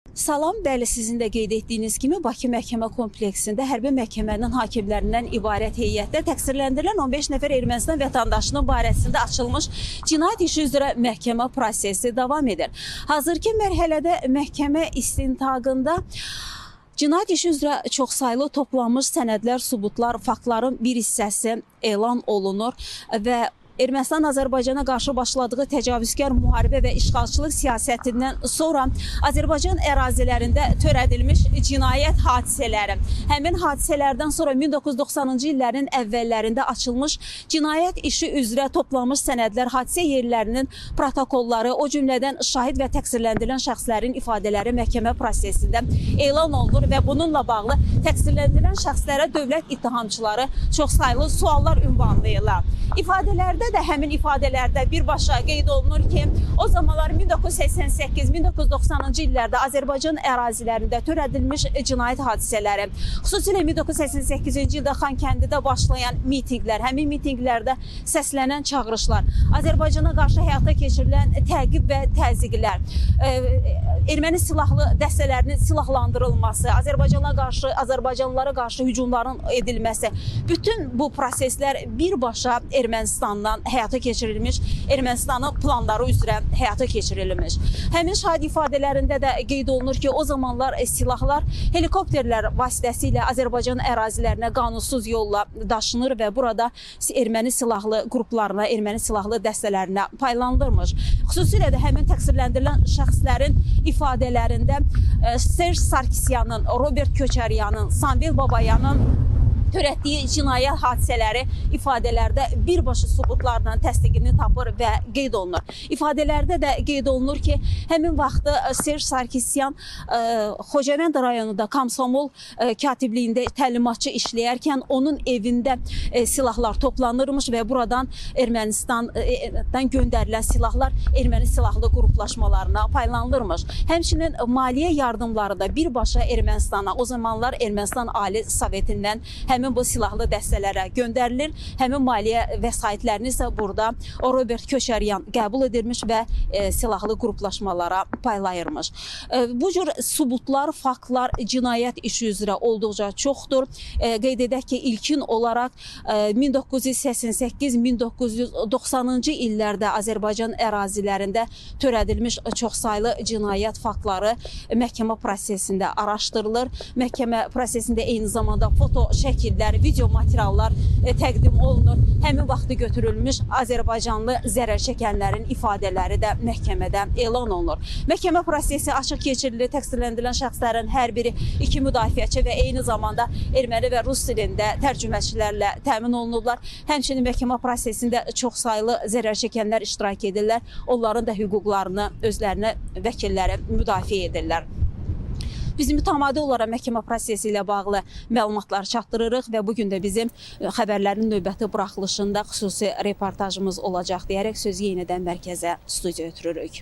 Salam, bəli, sizin də qeyd etdiyiniz kimi Bakı Məhkəmə kompleksində hərbi məhkəmənin hakimlərindən ibarət heyətdə təqsirləndirilən 15 nəfər Ermənistan vətəndaşının barəsində açılmış cinayət işi üzrə məhkəmə prosesi davam edir. Hazırki mərhələdə məhkəmə istintaqında cinayət işi üzrə çoxsaylı toplanmış sənədlər, sübutlar, faktların bir hissəsi elan olunur və Ermənistan Azərbaycana qarşı başladığı təcavüzkar müharibə və işğalçılıq siyasətindən sonra Azərbaycan ərazilərində törədilmiş cinayət hadisələri, həmin hadisələrdən sonra 1990-cı illərin əvvəllərində açılmış cinayət işi üzrə toplanmış sənədlər, hadisə yerlərinin protokolları, o cümlədən şahid və təqsirləndirilən şəxslərin ifadələri məhkəmə prosesində elan olunur və bununla bağlı təqsirləndirilən şəxslərə dövlət ittihamçıları çoxsaylı suallar ünvanlayırlar. İfadələrdə də həmin ifadələrdə birbaşa qeyd olunur ki, o zamanlar 1988-1990-cı illərdə Azərbaycan ərazilərində törədilmiş cinayət hadisələri, xüsusilə 1988-ci ildə Xankəndidə başlayan mitinqlər, həmin mitinqlərdə səslənən çağırışlar, Azərbaycana qarşı həyata keçirilən təqib və təzyiqlər, erməni silahlı dəstələrinin silahlandırılması, Azərbaycanlılara qarşı hücumların edilməsi, bütün bu proseslər birbaşa Ermənistandan həyata keçirilmiş, Ermənistanın planları üzrə həyata keçirilmiş. Həmin şahid ifadələrində də qeyd olunur ki, o zamanlar silahlar helikopterlər vasitəsilə Azərbaycan ərazilərinə qanunsuz yolla daşınır və burada erməni silahlı qruplarına, erməni silahlı dəstələrinə paylandırılmış. Xüsusilə də həmin təqsirləndirilən şəxslərin ifadələrində Serj Sarkisyanın, Robert Köçəryanın, Samvel Babayanın törətdiyi cinayət hadisələri ifadələrdə birbaşa sübutlarla təsdiqini tapır və qeyd olunur. İfadələrdə də qeyd olunur ki, həmin vaxtı Serj Sarkisyan Xocavənd rayonunda Komsomol katibliyində təlimatçı işləyərkən onun evində silahlar toplanırmış və buradan Ermənistandan göndərilən silahlar erməni silahlı qruplaşmalarına paylanılırmış. Həmçinin maliyyə yardımları da birbaşa Ermənistana, o zamanlar Ermənistan Ali Sovetindən həmin bu silahlı dəstələrə göndərilir. Həmin maliyyə vəsaitlərini isə burada Robert Köçəryan qəbul edilmiş və silahlı qruplaşmalara paylayırmış. Bu cür sübutlar, faktlar cinayət işi üzrə olduqca çoxdur. Qeyd edək ki, ilkin olaraq 1988-1990-cı illərdə Azərbaycan ərazilərində törədilmiş çoxsaylı cinayət faktları məhkəmə prosesində araşdırılır. Məhkəmə prosesində eyni zamanda foto şəkillər, video materiallar təqdim olunur. Həmin vaxtı götürülmüş Azərbaycanlı zərər çəkənlərin ifadələri də məhkəmədə elan olunur. Məhkəmə prosesi açıq keçirilir. Təqsirləndirilən şəxslərin hər biri iki müdafiəçi və eyni zamanda erməni və rus dilində tərcüməçilərlə təmin olunurlar. Həmçinin məhkəmə prosesində çoxsaylı zərər çəkənlər iştirak edirlər. Onların da hüquqlarını özlərinə vəkilləri müdafiə edirlər. Biz mütəmadi olaraq məhkəmə prosesi ilə bağlı məlumatlar çatdırırıq və bugün də bizim xəbərlərin növbəti buraxılışında xüsusi reportajımız olacaq deyərək sözü yenidən mərkəzə, studiyaya ötürürük.